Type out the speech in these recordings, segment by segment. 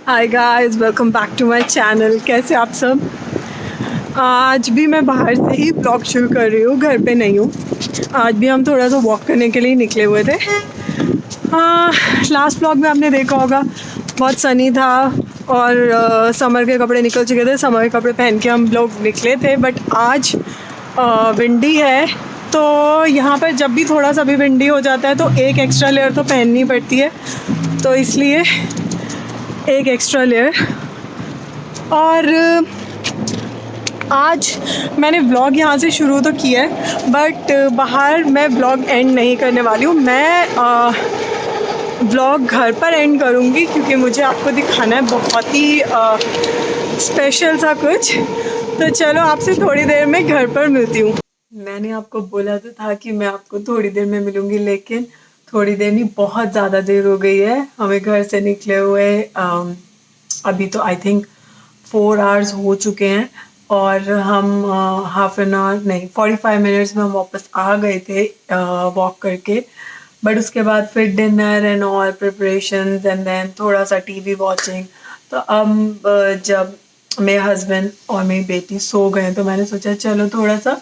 Hi guys, welcome back to my channel. कैसे आप सब? आज भी मैं बाहर से ही ब्लॉग शुरू कर रही हूँ, घर पे नहीं हूँ। आज भी हम थोड़ा सा वॉक करने के लिए निकले हुए थे। हाँ, लास्ट ब्लॉग में आपने देखा होगा, बहुत सनी था और समर के कपड़े निकल चुके थे। समर के कपड़े पहन के हम लोग निकले थे, बट आज विंडी है। तो यहाँ पर जब भी थोड़ा सा भी विंडी हो जाता है तो एक एक्स्ट्रा लेयर तो पहननी पड़ती है, तो इसलिए एक एक्स्ट्रा लेयर। और आज मैंने व्लॉग यहाँ से शुरू तो किया है, बट बाहर मैं व्लॉग एंड नहीं करने वाली हूँ। मैं व्लॉग घर पर एंड करूँगी, क्योंकि मुझे आपको दिखाना है बहुत ही स्पेशल सा कुछ। तो चलो, आपसे थोड़ी देर में घर पर मिलती हूँ। मैंने आपको बोला तो था कि मैं आपको थोड़ी देर में मिलूँगी, लेकिन थोड़ी देर नहीं, बहुत ज़्यादा देर हो गई है हमें घर से निकले हुए। अभी तो आई थिंक 4 आवर्स हो चुके हैं, और हम हाफ एन आवर नहीं, 45 मिनट्स में हम वापस आ गए थे वॉक करके। बट उसके बाद फिर dinner and all preparations and then थोड़ा सा टीवी वॉचिंग। तो अब जब मेरे हस्बैंड और मेरी बेटी सो गए, तो मैंने सोचा चलो थोड़ा सा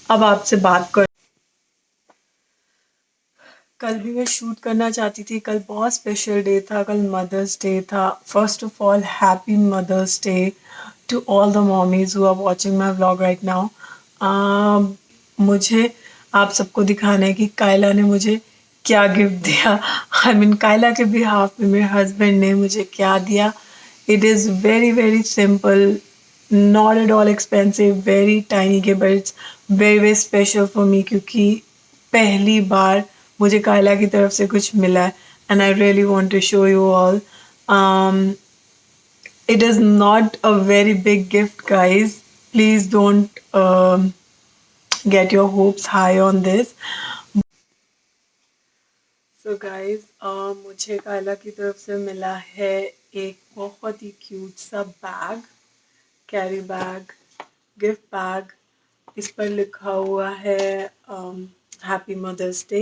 अब आपसे बात कर। कल भी मैं शूट करना चाहती थी, कल बहुत स्पेशल डे था, कल मदर्स डे था। First of all, happy mother's day to all the mommies who are watching my vlog right now. मुझे आप सबको दिखाना है कि कायला ने मुझे क्या गिफ्ट दिया। आई मीन, कायला के बिहाफ में मेरे हस्बैंड ने मुझे क्या दिया। It is very very simple, not at all expensive, very tiny के, but it's very very special for me, क्योंकि पहली बार मुझे कायला की तरफ से कुछ मिला है। And I really want to show you all. it is not a very big gift, guys. Please don't get your hopes high on this. So guys, मुझे कायला की तरफ से मिला है एक बहुत ही क्यूट सा bag, carry bag, gift bag. इस पर लिखा हुआ है happy mother's day.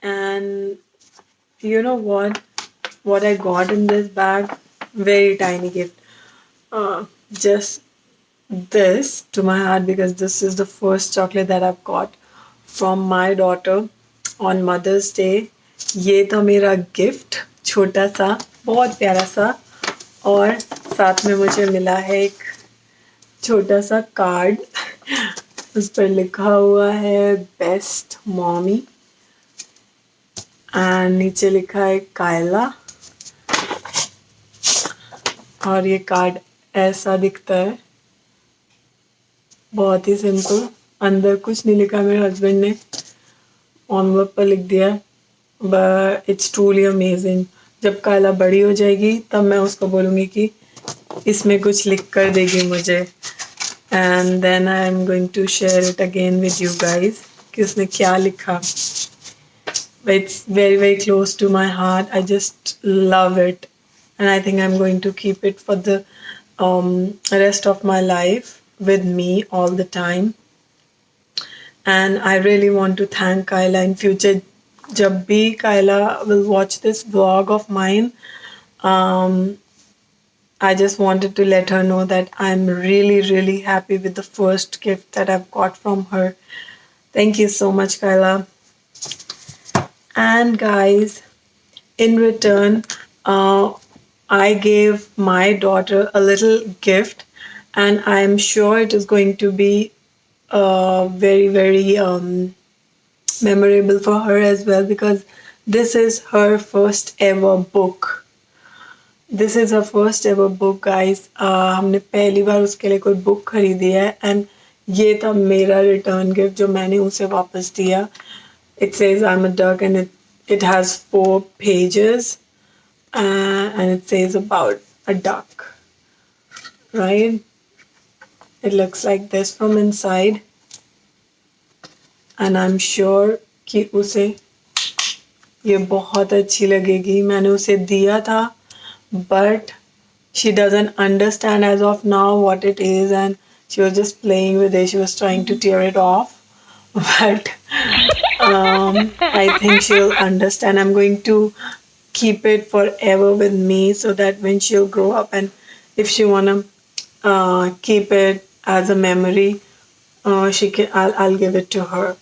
And you know what I got in this bag? Very tiny gift. Just this to my heart, because this is the first chocolate that I've got from my daughter on Mother's Day. ये था मेरा gift, छोटा सा, बहुत प्यारा सा। और साथ में मुझे मिला है एक छोटा सा कार्ड। उस पर लिखा हुआ है बेस्ट मॉमी, एंड नीचे लिखा है कायला। और ये कार्ड ऐसा दिखता है, बहुत ही सिंपल, अंदर कुछ नहीं लिखा, मेरे हस्बैंड ने एनवलप पर लिख दिया। But it's truly amazing. जब कायला बड़ी हो जाएगी तब मैं उसको बोलूँगी कि इसमें कुछ लिख कर देगी मुझे, and then I am going to share it again with you guys कि उसने क्या लिखा। It's very very close to my heart. I just love it, and I think I'm going to keep it for the rest of my life with me all the time. And I really want to thank Kyla in future. Jab bhi Kyla will watch this vlog of mine, um, I just wanted to let her know that I'm really really happy with the first gift that I've got from her. Thank you so much, Kyla. And guys, in return, I gave my daughter a little gift, and I'm sure it is going to be very very memorable for her as well, because this is her first ever book. This is her first ever book guys. हमने पहली बार उसके लिए कोई book खरीदी है, and ये था मेरा रिटर्न गिफ्ट जो मैंने उसे वापस दिया। It says I'm a duck, and it has 4 pages, and it says about a duck, right? It looks like this from inside, and I'm sure कि उसे ये बहुत अच्छी लगेगी। मैंने उसे दिया था, but she doesn't understand as of now what it is, and she was just playing with it. She was trying to tear it off, but I think she'll understand. I'm going to keep it forever with me, so that when she'll grow up and if she wanna keep it as a memory, she can. I'll give it to her.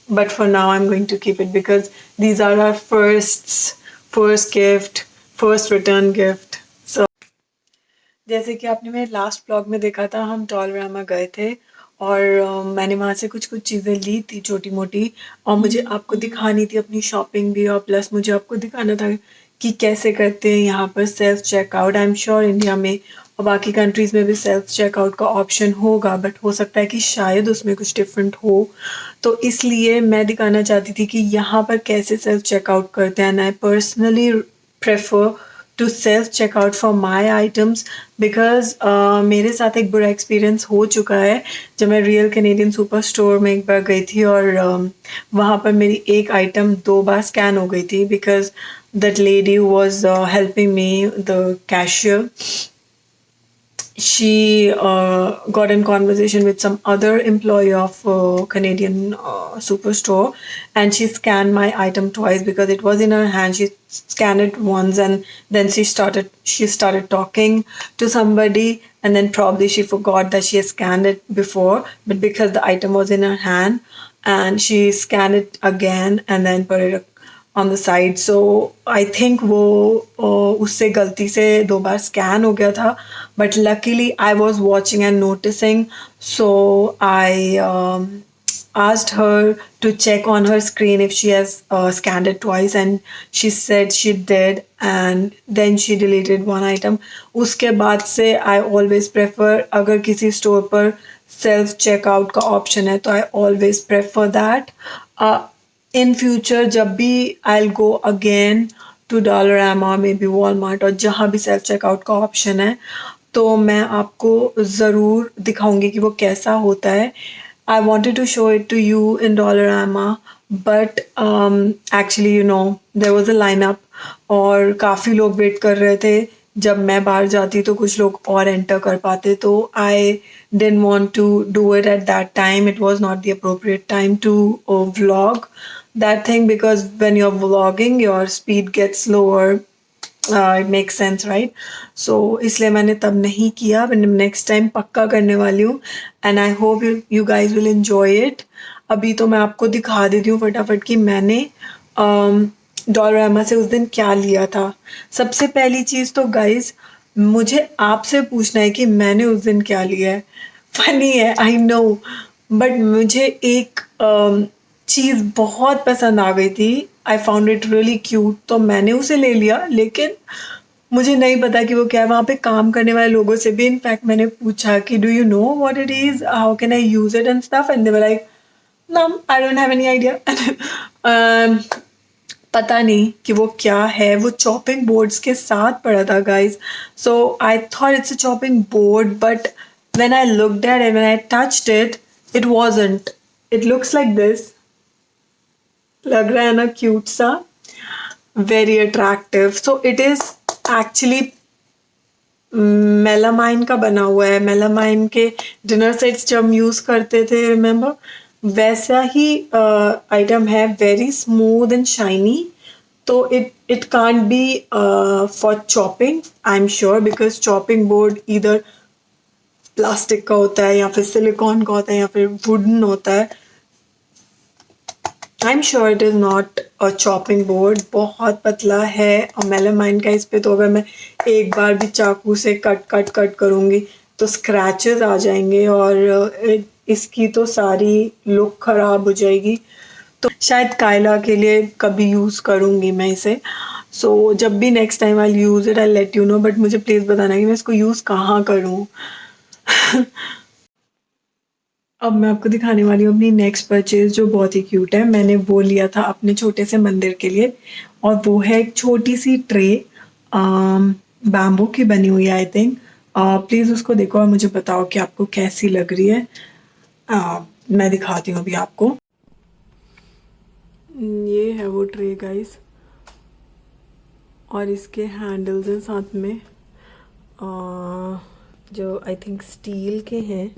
But for now, I'm going to keep it because these are our first gift, first return gift. So जैसे कि आपने मेरे last blog में देखा था, हम Dollarama गए थे और मैंने वहाँ से कुछ कुछ चीज़ें ली थी छोटी मोटी, और मुझे आपको दिखानी थी अपनी शॉपिंग भी, और प्लस मुझे आपको दिखाना था कि कैसे करते हैं यहाँ पर self checkout. I am sure India में और बाकी कंट्रीज़ में भी सेल्फ चेकआउट का ऑप्शन होगा, बट हो सकता है कि शायद उसमें कुछ डिफरेंट हो। तो इसलिए मैं दिखाना चाहती थी कि यहाँ पर कैसे सेल्फ चेकआउट करते हैं। And I personally prefer to self checkout for my items because मेरे साथ एक बुरा एक्सपीरियंस हो चुका है जब मैं रियल कैनेडियन सुपर स्टोर में एक बार गई थी, और वहाँ पर मेरी एक आइटम 2 बार स्कैन हो गई थी because that lady was helping me, the cashier, she got in conversation with some other employee of Canadian superstore, and she scanned my item twice because it was in her hand. She scanned it once and then she started talking to somebody, and then probably she forgot that she had scanned it before, but because the item was in her hand, and she scanned it again and then put it on the side. So I think वो उससे गलती से 2 बार scan हो गया था, but luckily I was watching and noticing, so I asked her to check on her screen if she has scanned it twice, and she said she did, and then she deleted one item. उसके बाद से I always prefer, अगर किसी store पर self checkout का option है तो I always prefer that. In future जब भी I'll go again to Dollarama, maybe Walmart, और जहाँ भी सेल्फ चेकआउट का ऑप्शन है तो मैं आपको ज़रूर दिखाऊंगी कि वो कैसा होता है. I wanted to show it to you in Dollarama, but actually you know there was a lineup और काफ़ी लोग वेट कर रहे थे. जब मैं बाहर जाती तो कुछ लोग और एंटर कर पाते, तो I didn't want to do it at that time. It was not the appropriate time to vlog that thing because when you're vlogging your speed gets slower. It makes sense, right? So इसलिए मैंने तब नहीं किया, but next time पक्का करने वाली हूँ, and I hope you guys will enjoy it. अभी तो मैं आपको दिखा देती हूँ फटाफट कि मैंने डॉलरामा से उस दिन क्या लिया था. सबसे पहली चीज़ तो गाइज मुझे आपसे पूछना है कि मैंने उस दिन क्या लिया है. फनी है, आई नो, बट मुझे एक चीज़ बहुत पसंद आ गई थी. I found it really cute, तो मैंने उसे ले लिया, लेकिन मुझे नहीं पता कि वो क्या है. वहाँ पे काम करने वाले लोगों से भी इनफैक्ट मैंने पूछा कि do you know what it is, how can I use it and stuff, and they were like no, I don't have any idea. पता नहीं कि वो क्या है. वो चॉपिंग बोर्ड्स के साथ पड़ा था guys, so I thought it's a chopping board, but when I looked at it, when I touched it, it wasn't. It looks like this. लग रहा है ना क्यूट सा, very attractive. So it is actually melamine का बना हुआ है. Melamine के डिनर सेट्स जब हम यूज़ करते थे, रिमेंबर, वैसा ही आइटम है, वेरी स्मूथ एंड शाइनी. तो it can't be for chopping, I am sure, because chopping board इधर प्लास्टिक का होता है या फिर सिलिकॉन का होता है या फिर वुडन होता है. आई am sure it is not a chopping board. बहुत पतला है और मेलामाइन का. इस पे तो अगर मैं एक बार भी चाकू से कट करूँगी तो स्क्रैचेस आ जाएंगे और इसकी तो सारी लुक ख़राब हो जाएगी. तो शायद कायला के लिए कभी यूज़ करूँगी मैं इसे. सो जब भी next time I use it, I let you know, but मुझे प्लीज़ बताना कि मैं इसको यूज़ कहाँ करूँ. अब मैं आपको दिखाने वाली हूँ अपनी नेक्स्ट परचेज़, जो बहुत ही क्यूट है. मैंने वो लिया था अपने छोटे से मंदिर के लिए, और वो है एक छोटी सी ट्रे, बैम्बू की बनी हुई है आई थिंक. प्लीज़ उसको देखो और मुझे बताओ कि आपको कैसी लग रही है. मैं दिखाती हूँ अभी आपको. ये है वो ट्रे गाइस, और इसके हैंडल्स हैं साथ में, जो आई थिंक स्टील के हैं,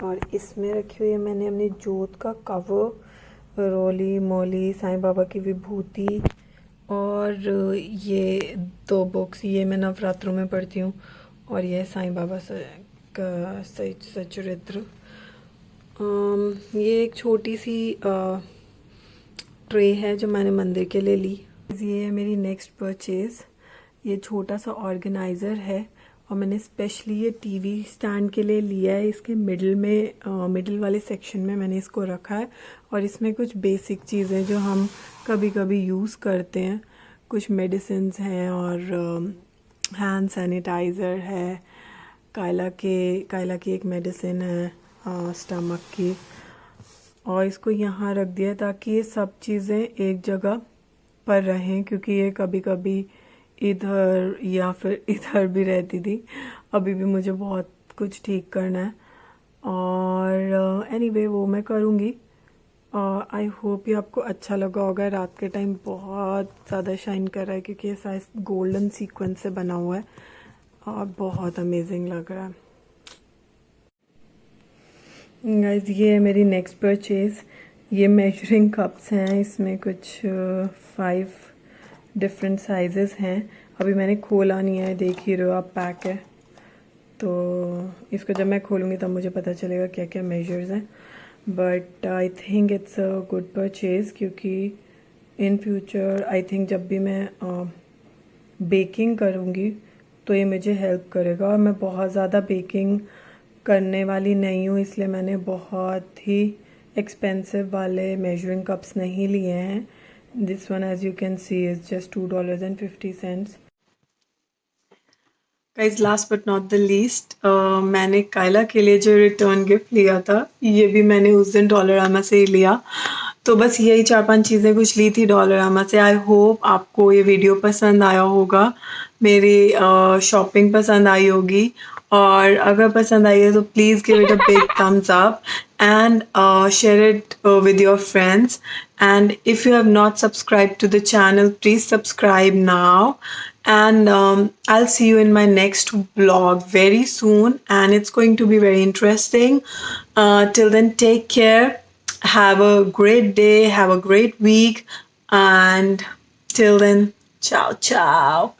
और इसमें रखी हुई है मैंने अपनी जोत का कवर रोली मोली साईं बाबा की विभूति, और ये 2 बुक्स, ये मैं नवरात्रों में पढ़ती हूँ, और ये साईं बाबा का सचरित्र। ये एक छोटी सी ट्रे है जो मैंने मंदिर के लिए ली। ये है मेरी नेक्स्ट परचेज़। ये छोटा सा ऑर्गेनाइज़र है और मैंने स्पेशली ये टीवी स्टैंड के लिए लिया है। इसके मिडिल वाले सेक्शन में मैंने इसको रखा है और इसमें कुछ बेसिक चीज़ें जो हम कभी कभी यूज़ करते हैं, कुछ मेडिसिन्स हैं और हैंड सैनिटाइज़र है, कायला की एक मेडिसिन है स्टमक की, और इसको यहाँ रख दिया ताकि ये सब चीज़ें एक जगह पर रहें, क्योंकि ये कभी कभी इधर या फिर इधर भी रहती थी। अभी भी मुझे बहुत कुछ ठीक करना है और एनीवे वो मैं करूँगी। आई होप ये आपको अच्छा लगा होगा। रात के टाइम बहुत ज़्यादा शाइन कर रहा है क्योंकि ये शायद गोल्डन सीक्वेंस से बना हुआ है और बहुत अमेजिंग लग रहा है। गाइस ये है मेरी नेक्स्ट परचेज़। ये मेजरिंग कप्स हैं, इसमें कुछ 5 डिफरेंट साइजेस हैं। अभी मैंने खोला नहीं है, देख ही रहे हो आप, पैक है, तो इसको जब मैं खोलूँगी तब मुझे पता चलेगा क्या क्या मेजर्स हैं। But I think it's a good purchase क्योंकि इन फ्यूचर आई थिंक जब भी मैं बेकिंग करूँगी तो ये मुझे हेल्प करेगा। और मैं बहुत ज़्यादा बेकिंग करने वाली नहीं हूँ, इसलिए मैंने बहुत ही एक्सपेंसिव वाले मेजरिंग कप्स नहीं लिए हैं। This one as you can see is just $2.50। Guys last but not the least, मैंने कायला के लिए जो रिटर्न गिफ्ट लिया था, ये भी मैंने उस दिन डॉलरामा से ही लिया। तो बस यही 4-5 चीज़ें कुछ ली थी डॉलरामा से। आई होप आपको ये वीडियो पसंद आया होगा, मेरी शॉपिंग पसंद आई होगी, और अगर पसंद आई है तो please give it a big thumbs up and share it with your friends. And if you have not subscribed to the channel, please subscribe now. And I'll see you in my next vlog very soon, and it's going to be very interesting. Till then, take care, have a great day, have a great week, and till then, ciao ciao.